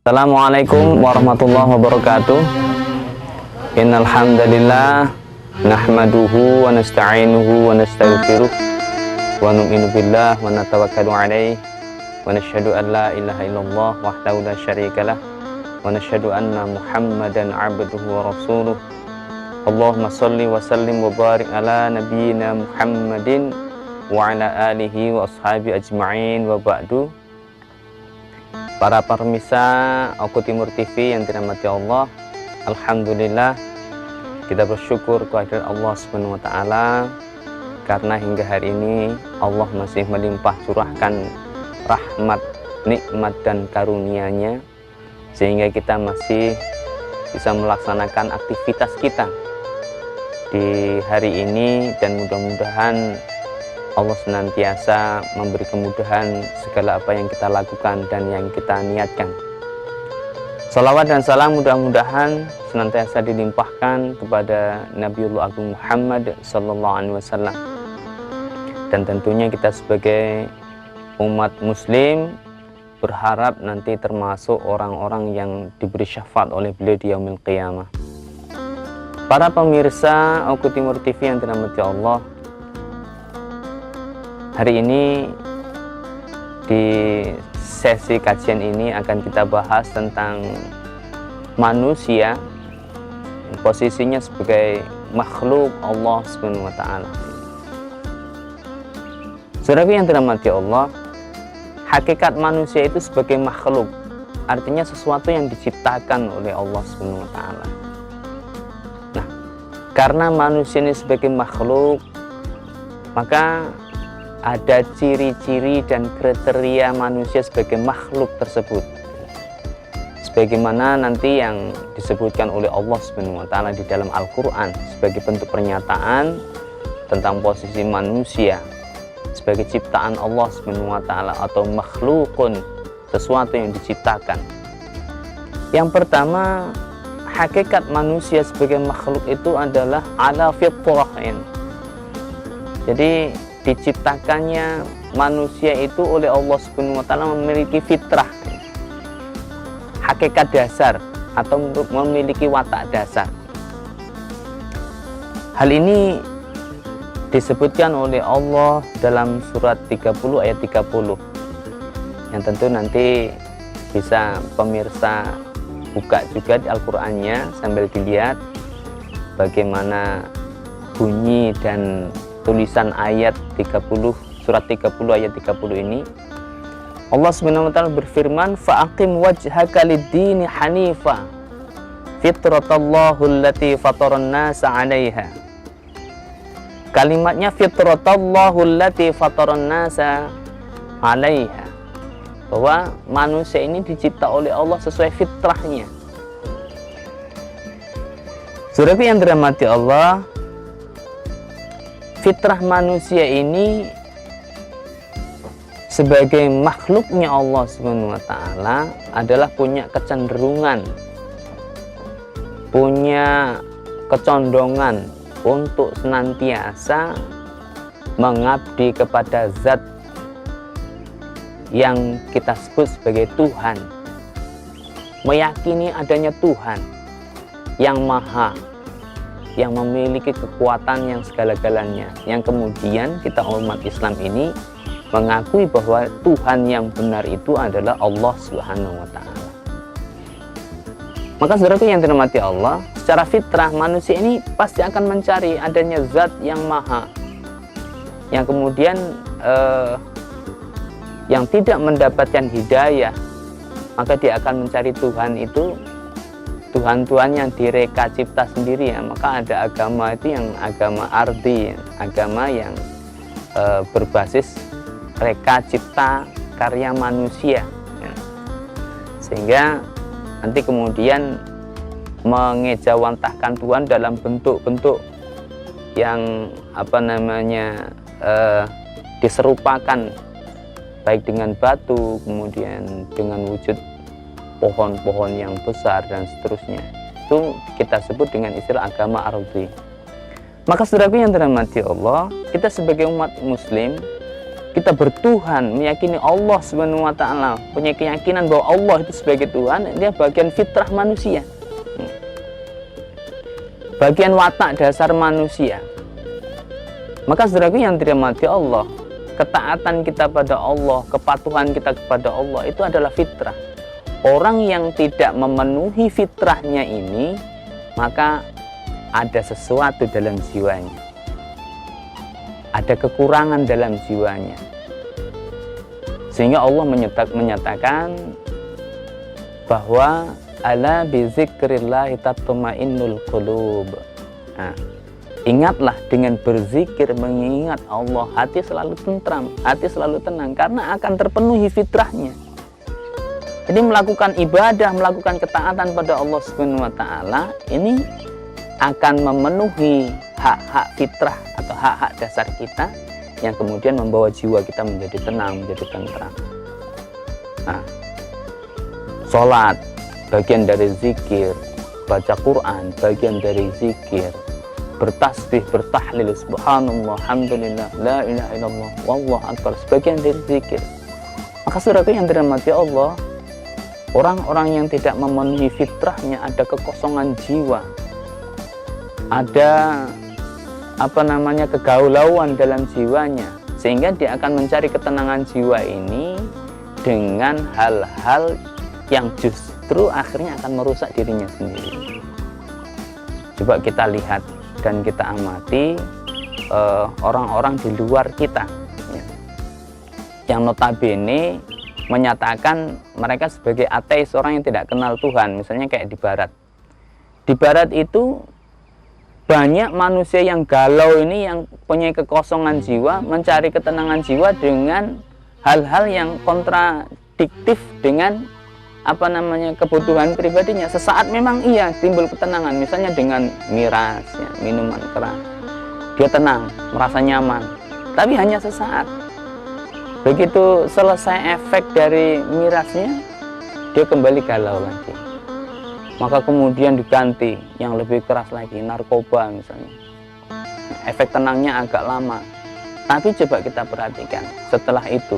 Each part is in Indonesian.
Assalamualaikum warahmatullahi wabarakatuh. Innal hamdalillah nahmaduhu wa nasta'inuhu wa nastaghfiruh wa nu'minu billah wa natawakkalu alaihi wa nashhadu an la ilaha illallah wahdahu la syarikalah wa nashhadu anna Muhammadan 'abduhu wa rasuluh. Allahumma shalli wa sallim wa barik ala nabiyyina Muhammadin wa ala alihi wa ashabi ajma'in wa ba'du. Para pemirsa Oku Timur TV yang dirahmati Allah, alhamdulillah kita bersyukur kehadirat Allah Subhanahu wa taala karena hingga hari ini Allah masih melimpah curahkan rahmat, nikmat dan karunia-Nya sehingga kita masih bisa melaksanakan aktivitas kita di hari ini, dan mudah-mudahan Allah senantiasa memberi kemudahan segala apa yang kita lakukan dan yang kita niatkan. Salawat dan salam mudah-mudahan senantiasa dilimpahkan kepada Nabiullah Agung Muhammad Sallallahu Alaihi Wasallam. Dan tentunya kita sebagai umat muslim berharap nanti termasuk orang-orang yang diberi syafaat oleh beliau di yaumil qiyamah. Para pemirsa Oku Timur TV yang dirahmati Allah, hari ini di sesi kajian ini akan kita bahas tentang manusia, posisinya sebagai makhluk Allah Subhanahu wa taala. Saudaraku yang dirahmati Allah, hakikat manusia itu sebagai makhluk, artinya sesuatu yang diciptakan oleh Allah Subhanahu wa taala. Nah, karena manusia ini sebagai makhluk, maka ada ciri-ciri dan kriteria manusia sebagai makhluk tersebut, sebagaimana nanti yang disebutkan oleh Allah Subhanahu wa taala di dalam Al-Qur'an sebagai bentuk pernyataan tentang posisi manusia sebagai ciptaan Allah Subhanahu wa taala atau makhlukun, sesuatu yang diciptakan. Yang pertama, hakikat manusia sebagai makhluk itu adalah ala fitrahin. Jadi diciptakannya manusia itu oleh Allah Subhanahu wa taala memiliki fitrah, hakikat dasar atau memiliki watak dasar. Hal ini disebutkan oleh Allah dalam surat 30 ayat 30, yang tentu nanti bisa pemirsa buka juga di Al-Qur'annya sambil dilihat bagaimana bunyi dan tulisan ayat 30, surat 30 ayat 30 ini. Allah Subhanahu wa taala berfirman, fa'aqim wajhaka lid-dini hanifa fitratallahu allati fataran nasa 'alaiha. Kalimatnya fitratallahu allati fataran nasa 'alaiha, bahwa manusia ini dicipta oleh Allah sesuai fitrahnya. Saudaraku yang dirahmati Allah, fitrah manusia ini sebagai makhluknya Allah Subhanahu wa taala adalah punya kecenderungan, punya kecondongan untuk senantiasa mengabdi kepada zat yang kita sebut sebagai Tuhan, meyakini adanya Tuhan yang maha, yang memiliki kekuatan yang segala-galanya, yang kemudian kita umat Islam ini mengakui bahwa Tuhan yang benar itu adalah Allah Subhanahu wa taala. Maka saudaraku yang dirahmati Allah, secara fitrah manusia ini pasti akan mencari adanya zat yang maha, yang kemudian yang tidak mendapatkan hidayah, maka dia akan mencari Tuhan itu Tuhan-Tuhan yang direka cipta sendiri, ya. Maka ada agama itu yang agama ardi, agama yang berbasis reka cipta karya manusia, ya. Sehingga nanti kemudian mengejawantahkan Tuhan dalam bentuk-bentuk yang diserupakan, baik dengan batu, kemudian dengan wujud pohon-pohon yang besar dan seterusnya. Itu kita sebut dengan istilah agama ardi. Maka saudaraku yang dirahmati Allah, kita sebagai umat muslim kita bertuhan, meyakini Allah Subhanahu wa taala, punya keyakinan bahwa Allah itu sebagai Tuhan, dia bagian fitrah manusia. Bagian watak dasar manusia. Maka saudaraku yang dirahmati Allah, ketaatan kita pada Allah, kepatuhan kita kepada Allah itu adalah fitrah. Orang yang tidak memenuhi fitrahnya ini, maka ada sesuatu dalam jiwanya. Ada kekurangan dalam jiwanya. Sehingga Allah menyatakan bahwa ala bizikrillah tatma'innul qulub. Nah, ingatlah dengan berzikir, mengingat Allah, hati selalu tentram, hati selalu tenang karena akan terpenuhi fitrahnya. Jadi melakukan ibadah, melakukan ketaatan pada Allah Subhanahu wa taala ini akan memenuhi hak-hak fitrah atau hak-hak dasar kita yang kemudian membawa jiwa kita menjadi tenang, menjadi tentram. Nah, sholat bagian dari zikir, baca Quran bagian dari zikir, bertasbih, bertahlil, subhanallah, alhamdulillah, la ilaha illallah, wallahu akbar, sebagian dari zikir. Maka saudaraku yang dirahmati Allah, orang-orang yang tidak memenuhi fitrahnya ada kekosongan jiwa, ada kegaulauan dalam jiwanya, sehingga dia akan mencari ketenangan jiwa ini dengan hal-hal yang justru akhirnya akan merusak dirinya sendiri. Coba kita lihat dan kita amati orang-orang di luar kita ya, yang notabene menyatakan mereka sebagai ateis, orang yang tidak kenal Tuhan. Misalnya kayak di barat. Di barat itu banyak manusia yang galau ini, yang punya kekosongan jiwa, mencari ketenangan jiwa dengan hal-hal yang kontradiktif dengan kebutuhan pribadinya. Sesaat memang iya timbul ketenangan, misalnya dengan miras, ya, minuman keras. Dia tenang, merasa nyaman, tapi hanya sesaat. Begitu selesai efek dari mirasnya, dia kembali galau lagi. Maka kemudian diganti yang lebih keras lagi, narkoba misalnya. Efek tenangnya agak lama, tapi coba kita perhatikan, setelah itu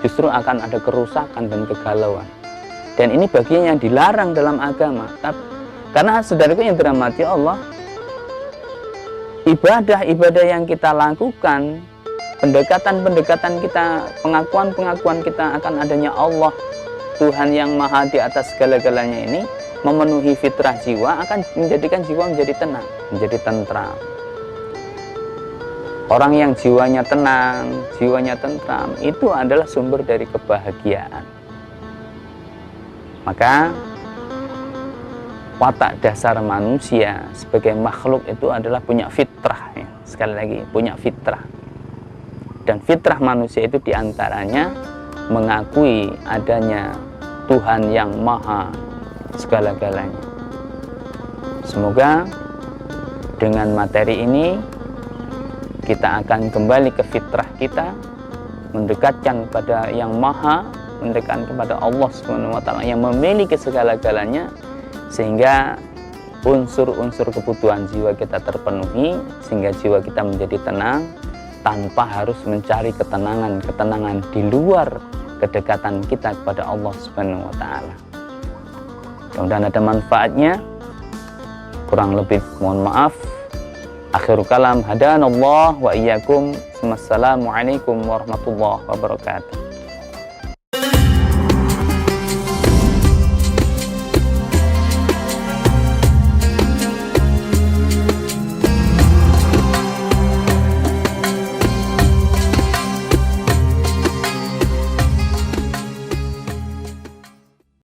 justru akan ada kerusakan dan kegalauan. Dan ini bagian yang dilarang dalam agama. Karena saudaraku yang dirahmati Allah, ibadah-ibadah yang kita lakukan, pendekatan-pendekatan kita, pengakuan-pengakuan kita akan adanya Allah, Tuhan yang maha di atas segala-galanya ini, memenuhi fitrah jiwa, akan menjadikan jiwa menjadi tenang, menjadi tentram. Orang yang jiwanya tenang, jiwanya tentram, itu adalah sumber dari kebahagiaan. Maka watak dasar manusia sebagai makhluk itu adalah punya fitrah ya. Sekali lagi, punya fitrah. Dan fitrah manusia itu diantaranya mengakui adanya Tuhan yang maha segala-galanya. Semoga dengan materi ini kita akan kembali ke fitrah kita, mendekatkan kepada yang maha, mendekatkan kepada Allah Subhanahu wa taala yang memiliki segala-galanya, sehingga unsur-unsur kebutuhan jiwa kita terpenuhi, sehingga jiwa kita menjadi tenang tanpa harus mencari ketenangan di luar kedekatan kita kepada Allah Subhanahu wa taala. Mudah-mudahan ada manfaatnya. Kurang lebih mohon maaf. Akhirul kalam, hadanallah wa iyyakum. Wassalamualaikum warahmatullahi wabarakatuh.